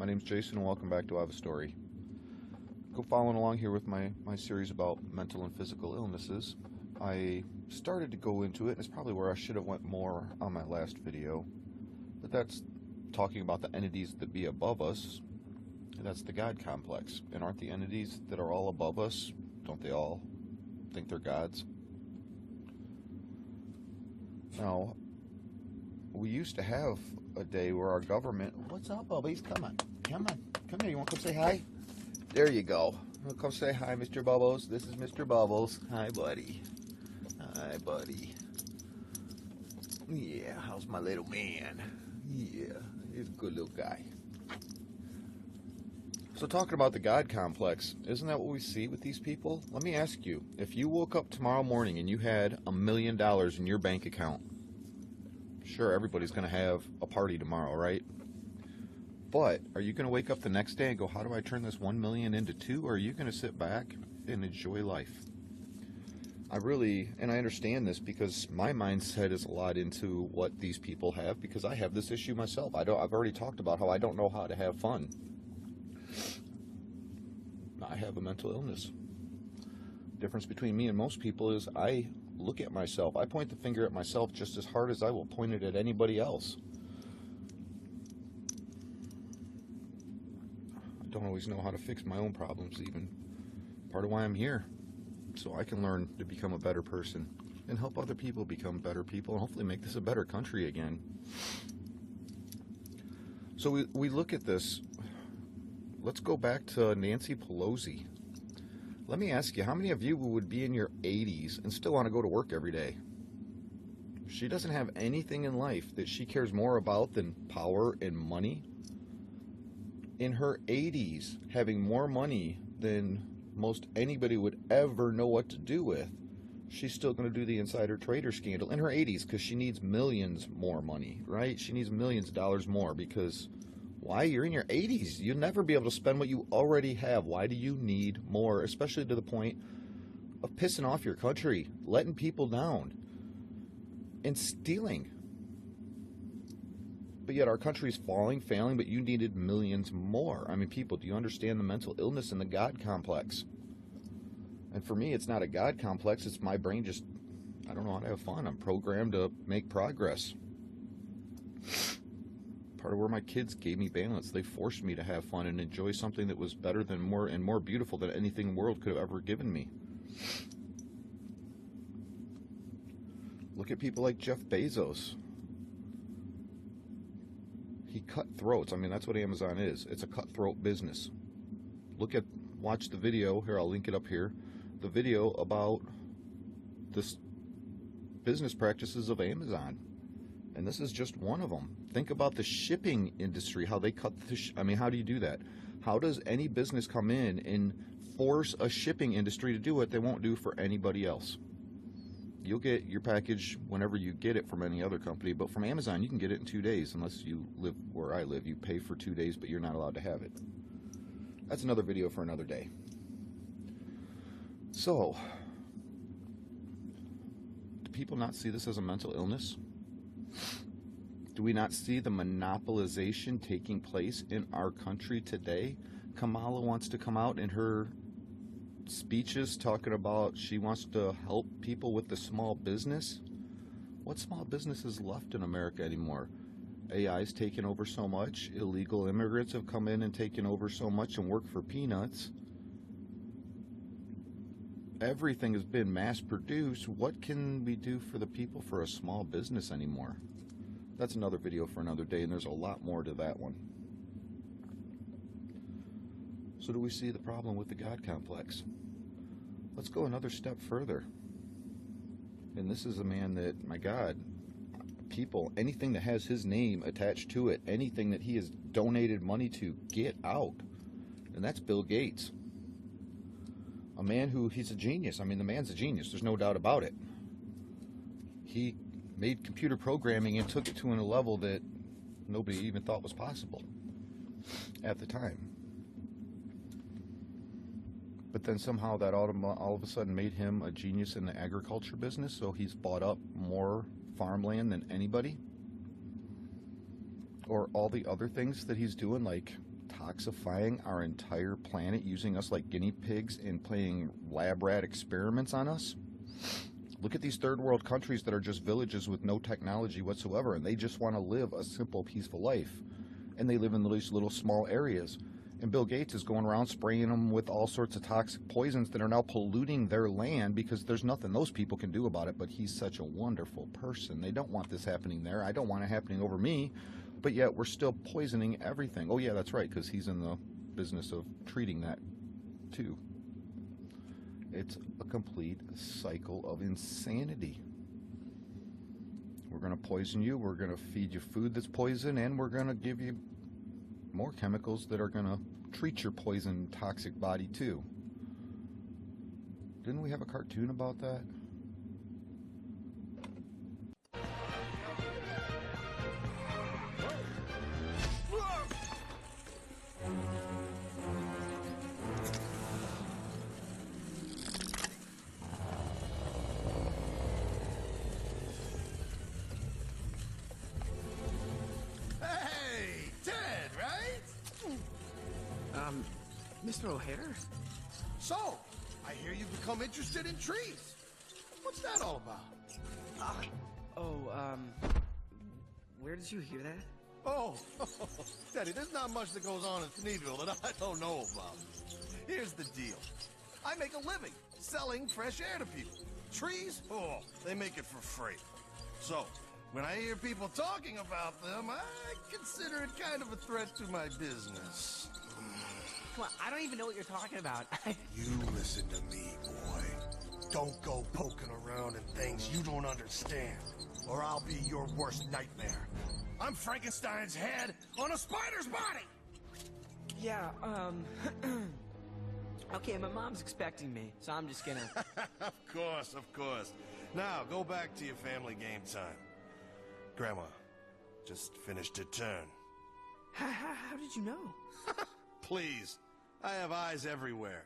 my name's Jason and welcome back to I Have a Story. Go following along here with my series about mental and physical illnesses. I started to go into it, and it's probably where I should have went more on my last video, but that's talking about the entities that be above us, and that's the God complex. And aren't the entities that are all above us, don't they all think they're gods? Now, we used to have a day where our government... What's up, Bubbies? Come on. Come here. You want to come say hi? There you go. Come say hi, Mr. Bubbles. This is Mr. Bubbles. Hi, buddy. Hi, buddy. Yeah, how's my little man? Yeah, he's a good little guy. So talking about the God complex, isn't that what we see with these people? Let me ask you, if you woke up tomorrow morning and you had $1 million in your bank account, sure, everybody's going to have a party tomorrow, right? But are you going to wake up the next day and go, how do I turn this 1 million into 2? Or are you going to sit back and enjoy life? I understand this because my mindset is a lot into what these people have, because I have this issue myself. I've already talked about how I don't know how to have fun. I have a mental illness. Difference between me and most people is I look at myself. I point the finger at myself just as hard as I will point it at anybody else. I don't always know how to fix my own problems even. Part of why I'm here. So I can learn to become a better person and help other people become better people and hopefully make this a better country again. So we look at this. Let's go back to Nancy Pelosi. Let me ask you, how many of you would be in your 80s and still want to go to work every day? She doesn't have anything in life that she cares more about than power and money. In her 80s, having more money than most anybody would ever know what to do with, she's still going to do the insider trader scandal in her 80s because she needs millions more money, right? She needs millions of dollars more because... why? You're in your 80s. You'll never be able to spend what you already have. Why do you need more? Especially to the point of pissing off your country, letting people down, and stealing. But yet our country's failing, but you needed millions more. I mean, people, do you understand the mental illness and the God complex? And for me, it's not a God complex. It's my brain just, I don't know how to have fun. I'm programmed to make progress. Part of where my kids gave me balance. They forced me to have fun and enjoy something that was better than more beautiful than anything the world could have ever given me. Look at people like Jeff Bezos. He cut throats. I mean, that's what Amazon is. It's a cutthroat business. Watch the video. Here, I'll link it up here. The video about this business practices of Amazon. And this is just one of them. Think about the shipping industry, how they cut how do you do that? How does any business come in and force a shipping industry to do what they won't do for anybody else? You'll get your package whenever you get it from any other company, but from Amazon you can get it in 2 days unless you live where I live. You pay for 2 days, but you're not allowed to have it. That's another video for another day. So, do people not see this as a mental illness? Do we not see the monopolization taking place in our country today? Kamala wants to come out in her speeches talking about she wants to help people with the small business. What small business is left in America anymore? AI's taken over so much. Illegal immigrants have come in and taken over so much and work for peanuts. Everything has been mass produced. What can we do for the people for a small business anymore? That's another video for another day, and there's a lot more to that one. So do we see the problem with the God complex? Let's go another step further. And this is a man that, my God, people, anything that has his name attached to it, anything that he has donated money to, get out. And that's Bill Gates. A man he's a genius. I mean, the man's a genius. There's no doubt about it. He made computer programming and took it to a level that nobody even thought was possible at the time. But then somehow that all of a sudden made him a genius in the agriculture business, so he's bought up more farmland than anybody. Or all the other things that he's doing, like detoxifying our entire planet, using us like guinea pigs and playing lab rat experiments on us? Look at these third world countries that are just villages with no technology whatsoever, and they just want to live a simple, peaceful life. And they live in these little small areas. And Bill Gates is going around spraying them with all sorts of toxic poisons that are now polluting their land because there's nothing those people can do about it. But he's such a wonderful person. They don't want this happening there. I don't want it happening over me. But yet we're still poisoning everything. Oh, yeah, that's right, because he's in the business of treating that too. It's a complete cycle of insanity. We're going to poison you, we're going to feed you food that's poison, and we're going to give you more chemicals that are going to treat your poison toxic body too. Didn't we have a cartoon about that? Mr. O'Hare? So, I hear you've become interested in trees. What's that all about? Where did you hear that? Oh, Teddy, there's not much that goes on in Thneedville that I don't know about. Here's the deal. I make a living selling fresh air to people. Trees? Oh, they make it for free. So, when I hear people talking about them, I consider it kind of a threat to my business. Come on, I don't even know what you're talking about. You listen to me, boy. Don't go poking around in things you don't understand, or I'll be your worst nightmare. I'm Frankenstein's head on a spider's body! Yeah, okay, my mom's expecting me, so I'm just gonna... Of course, of course. Now, go back to your family game time. Grandma just finished her turn. How did you know? Please, I have eyes everywhere.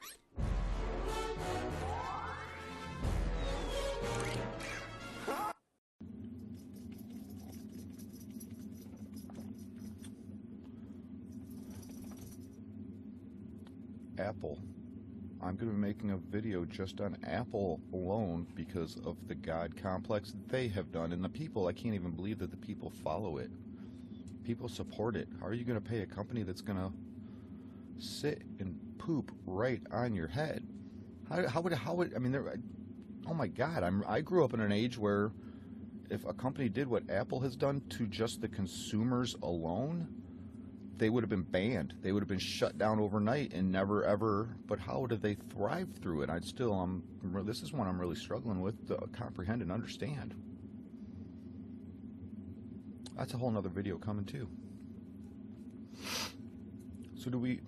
Apple. I'm going to be making a video just on Apple alone because of the God complex they have done. And the people, I can't even believe that the people follow it. People support it. How are you going to pay a company that's going to sit and poop right on your head? How would I mean, oh my God, I grew up in an age where if a company did what Apple has done to just the consumers alone, they would have been banned. They would have been shut down overnight and never ever. But how did they thrive through it? This is one I'm really struggling with to comprehend and understand. That's a whole nother video coming too. So do we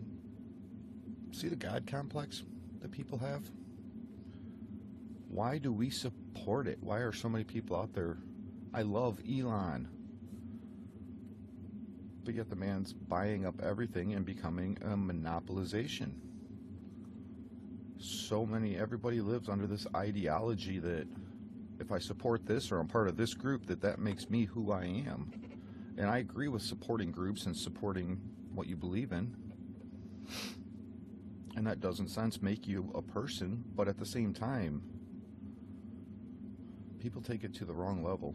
see the God complex that people have? Why do we support it? Why are so many people out there? I love Elon. But yet the man's buying up everything and becoming a monopolization. Everybody lives under this ideology that if I support this or I'm part of this group, that makes me who I am. And I agree with supporting groups and supporting what you believe in. And that does, in a sense, make you a person, but at the same time, people take it to the wrong level.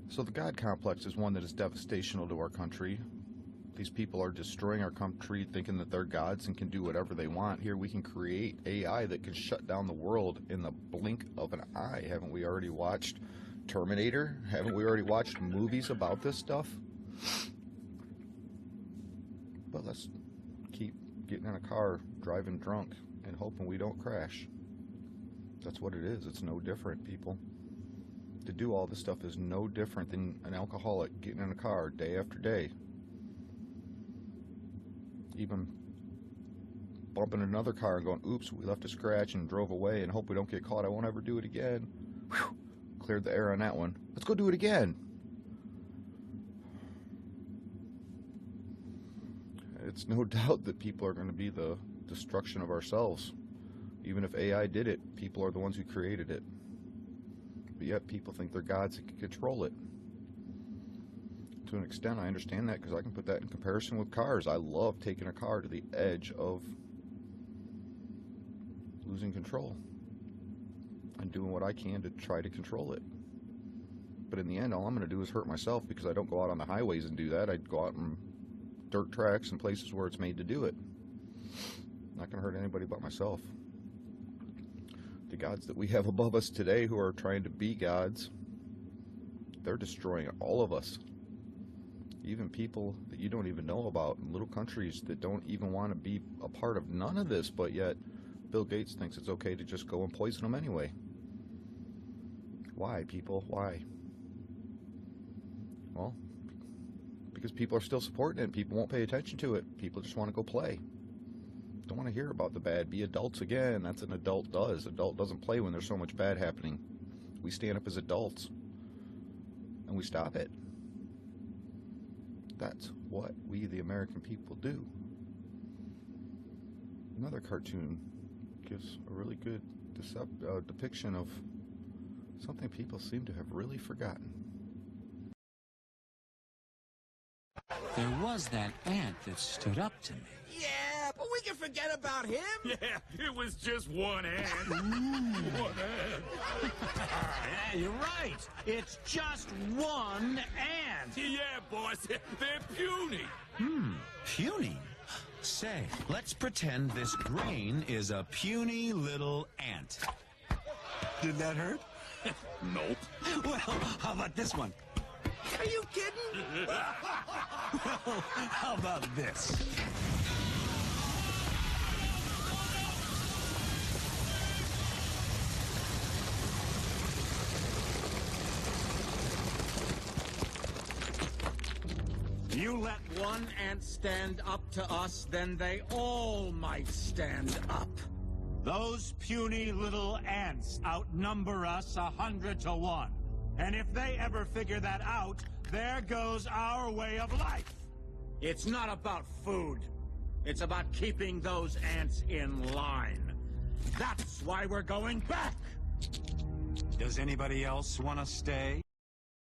So the God complex is one that is devastational to our country. These people are destroying our country, thinking that they're gods and can do whatever they want. Here we can create AI that can shut down the world in the blink of an eye. Haven't we already watched Terminator? Haven't we already watched movies about this stuff? But let's keep getting in a car, driving drunk, and hoping we don't crash. That's what it is. It's no different, people. To do all this stuff is no different than an alcoholic getting in a car day after day. Even bumping another car and going, oops, we left a scratch and drove away and hope we don't get caught. I won't ever do it again. Whew, cleared the air on that one. Let's go do it again. It's no doubt that people are going to be the destruction of ourselves. Even if AI did it, people are the ones who created it. But yet people think they're gods that can control it. to an extent, I understand that because I can put that in comparison with cars. I love taking a car to the edge of losing control and doing what I can to try to control it. But in the end, all I'm going to do is hurt myself because I don't go out on the highways and do that. I go out on dirt tracks and places where it's made to do it. Not going to hurt anybody but myself. The gods that we have above us today who are trying to be gods, they're destroying all of us. Even people that you don't even know about in little countries that don't even want to be a part of none of this, but yet Bill Gates thinks it's okay to just go and poison them anyway. Why, people? Why? Well, because people are still supporting it. People won't pay attention to it. People just want to go play. Don't want to hear about the bad. Be adults again. That's what an adult does. Adult doesn't play when there's so much bad happening. We stand up as adults and we stop it. That's what we, the American people, do. Another cartoon gives a really good depiction of something people seem to have really forgotten. There was that ant that stood up to me. Yeah, but we can forget about him. Yeah, it was just one ant. One ant. Yeah, you're right. It's just one ant. Yeah, boss, they're puny. Puny? Say, let's pretend this grain is a puny little ant. Did that hurt? Nope. Well, how about this one? Are you kidding? Well, how about this? You let one ant stand up to us, then they all might stand up. Those puny little ants outnumber us 100 to 1. And if they ever figure that out, there goes our way of life. It's not about food. It's about keeping those ants in line. That's why we're going back. Does anybody else want to stay?